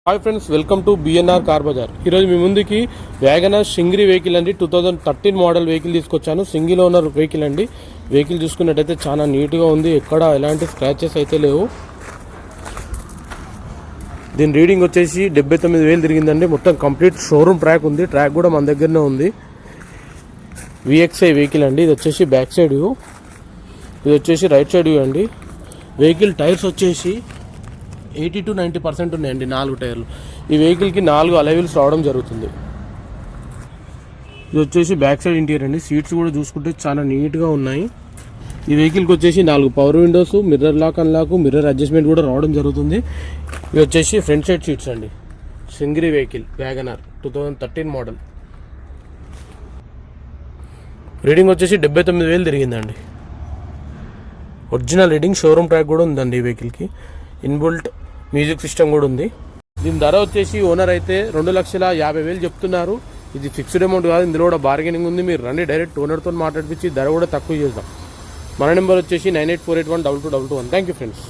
Hi friends, welcome to BNR car bazaar. ఈరోజు మీ ముందుకి వ్యాగనర్ సింగ్రీ వెహికల్ అండి. 2013 మోడల్ వెహికల్ తీసుకొచ్చాను. సింగిల్ ఓనర్ వెహికల్ అండి. వెహికల్ చూసుకున్నట్టయితే చాలా నీట్గా ఉంది. ఎక్కడ ఎలాంటి స్క్రాచెస్ అయితే లేవు. దీని రీడింగ్ వచ్చేసి 79,000 తిరిగిందండి. మొత్తం కంప్లీట్ షోరూమ్ ట్రాక్ ఉంది. ట్రాక్ కూడా మన దగ్గరనే ఉంది. విఎక్స్ఐ వెహికల్ అండి. ఇది వచ్చేసి బ్యాక్ సైడ్ వ్యూ, ఇది వచ్చేసి రైట్ సైడ్ వ్యూ అండి. వెహికల్ టైర్స్ వచ్చేసి 80 to 90% ఉన్నాయండి, 4 టైర్లు. ఈ వెహికల్కి 4 అలై వీల్స్ రావడం జరుగుతుంది. ఇది వచ్చేసి బ్యాక్ సైడ్ ఇంటీరియర్ అండి. సీట్స్ కూడా చూసుకుంటే చాలా నీట్గా ఉన్నాయి. ఈ వెహికల్కి వచ్చేసి 4 power windows, mirror lock unlock, mirror adjustment కూడా రావడం జరుగుతుంది. ఇది వచ్చేసి ఫ్రంట్ సైడ్ సీట్స్ అండి. సింగ్రీ వెహికల్ వ్యాగనర్ 2013 మోడల్. రీడింగ్ వచ్చేసి 79,000 తిరిగిందండి. ఒరిజినల్ రీడింగ్, షోరూమ్ ట్రాక్ కూడా ఉందండి ఈ వెహికల్కి. ఇన్బుల్ట్ మ్యూజిక్ సిస్టమ్ కూడా ఉంది. దీని ధర వచ్చేసి ఓనర్ అయితే 2,50,000 చెప్తున్నారు. ఇది ఫిక్స్డ్ అమౌంట్ కాదు, ఇందులో కూడా బార్గెనింగ్ ఉంది. మీరు రండి, డైరెక్ట్ ఓనర్తో మాట్లాడిపించి ధర కూడా తక్కువ చేద్దాం. మన నెంబర్ వచ్చేసి 9848122221. Thank you friends.